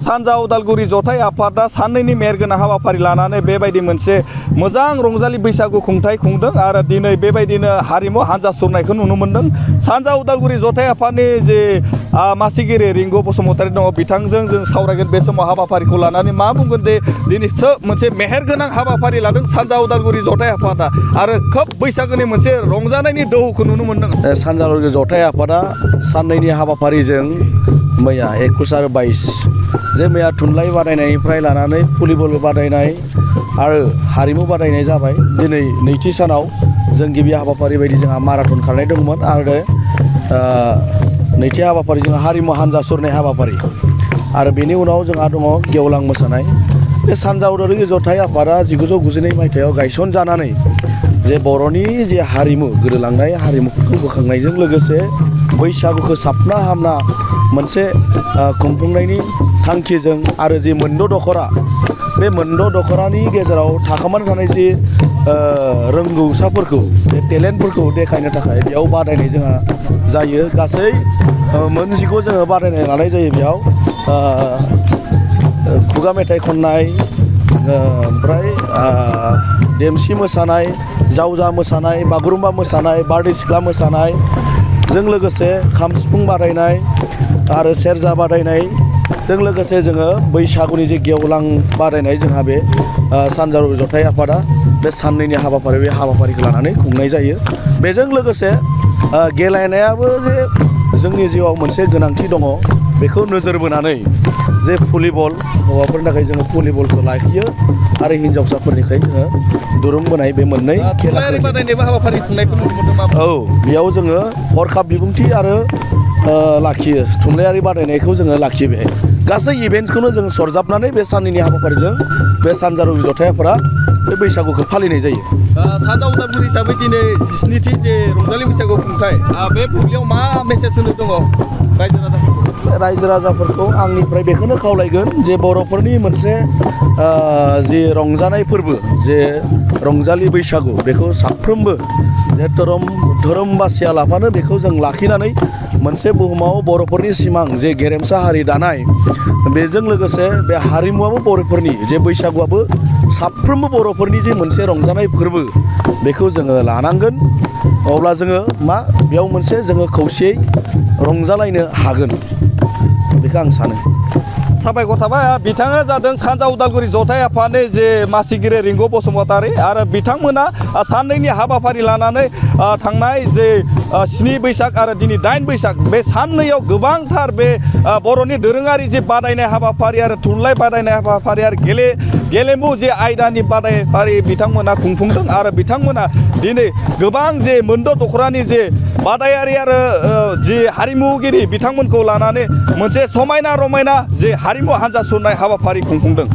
सानजा उदालगुरि जथाइ आफादा साननैनि मेहेरगोनां हाबाफारि लानानै बेबायदि मोनसे मोजां रंजालि बैसागु खुंथाय खुंदों आरो दिनै बेबायदिनो हारिमु हान्जा सुरनायखौ नुनो मोन्दों। सानजा उदालगुरि जथाइ आफादनि जे मासिगिरि रिंगु बसुमतारी दङ बिथांजों जों सावरायगोन बे समाव हाबाफारिखौ लानानै मा बुंगोन दे दिनैसो मोनसे मेहेरगोनां हाबाफारि लादों सानजा उदालगुरि जथाइ आफादा आरो खोब बैसागोनि मोनसे रंजानायनि दोहौखौ नुनो मोन्दों। सानजा उदालगुरि जथाइ आफादा साननैनि हाबाफारिजों मैया 21 आरो 22 जे मैया थुनलाइ बादायनायनिफ्राय लानानै भलिबल बादायनाय आरो हारिमु बादायनाय जाबाय। दिनै नैथि सानाव जों गिबि हाबाफारि बायदि जोंहा माराथन खारनाय दंमोन आरो नैथि हाबाफारि जोंहा हारिमु हान्जा सुरनाय हाबाफारि आरो बेनि उनाव जोंहा दङ गेवलां मोसानाय। बे सानजा उदालगुरि जथाइ आफादा 1992 मायथाइयाव गायसनजानानै जे बर'नि जे हारिमु गोदोलांनाय हारिमुफोरखौ बोखांनायजों लोगोसे बैसागुखौ साबना हामना मोनसे खुंफुंनायनि थांखिजों आरो जि मोनद' दख'रा बे मोनद' दख'रानि गेजेराव थाखोमाना थानाय जि रोंगौसाफोरखौ बे टेलेन्टफोरखौ देखायनो थाखाय बेयाव बादायनाय जोंहा जायो। गासै मोनजिखौ जोङो बादायनाय लानाय जायो। बेयाव खुगा मेथाइ खननाय ओमफ्राय देमसि मोसानाय, जावजा मोसानाय, बागुरुम्बा मोसानाय, बारदै सिख्ला मोसानाय जों लोगोसे खाम सिफुं बादायनाय आरो सेरजा बादायनायजों लोगोसे जोङो बैसागुनि जे गेवलां बादायनाय जोंहा बे सानजा उदालगुरि जथाइ आफादा बे साननैनि हाबाफारि बे हाबाफारिखौ लानानै खुंनाय जायो। बेजों लोगोसे गेलेनायाबो जे जोंनि जिउआव मोनसे गोनांथि दङ बेखौ नोजोर बोनानै जे भलिबल हौवाफोरनि थाखाय जोङो भलिबलखौ लाखियो आरो हिन्जावसाफोरनिखाय जोङो दुरुं बोनाय बे मोननै खेलाखौ हाबाफारि खुंनायखौ नुनो मोन्दों। औ बेयाव जोङो हरखाब बिबुंथि आरो लाखियो थुनलाइयारि बादायनायखौ जोङो लाखियो। बेहाय गासै इभेन्ट्सखौनो जों सरजाबनानै बे साननैनि हाबाफारिजों बे सानजा उदालगुरि जथाइ आफादा बे बैसागुखौ फालिनाय जायो। सानजा उदालगुरि हिसाबै दिनै 17थि जे रंजालि बैसागु खुंथाय बे बुब्लियाव मा मेसेज होनो दङ रायजो राजाफोरखौ? आंनिफ्राय बेखौनो खावलायगोन जे बर'फोरनि मोनसे जि रंजानाय फोरबो जे रंजालि बैसागु बेखौ साफ्रोमबो जे धोरोम बासिया लाफानो बेखौ जों लाखिनानै मोनसे बुहुमाव बर'फोरनि सिमां जे गेरेमसा हारि दानाय बेजों लोगोसे बे हारिमुवाबो बर'फोरनि जे बैसागुआबो साफ्रोमबो बर'फोरनि जे मोनसे रंजानाय फोरबो बेखौ जोङो लानांगोन। अब्ला जोङो मा बेयाव मोनसे जोङो खौसेयै रंजालायनो हागोन बेखौ आं सानो। साबायखर थाबाय। बिथाङा जादों सानजा उदालगुरि जथाइ आफादनि जे मासिगिरि रिंगु बसुमतारी आरो बिथांमोना साननैनि हाबाफारि लानानै थांनाय जे 7 बैसाग आरो दिनै 8 बैसाग बे साननैयाव गोबांथार बे बर'नि दोरोङारि जे बादायनाय हाबाफारि आरो थुनलाइ बादायनाय हाबाफारि आरो गेलेमु जे आयदानि बादायफारि बिथांमोना खुंफुंदों आरो बिथांमोना दिनै गोबां जे मोनद' दख'रानि जे बादायारि आरो जे हारिमुगिरि बिथांमोनखौ लानानै मोनसे समायना रमायना जे हारिमु हान्जा सुरनाय हाबाफारि खुंफुंदों।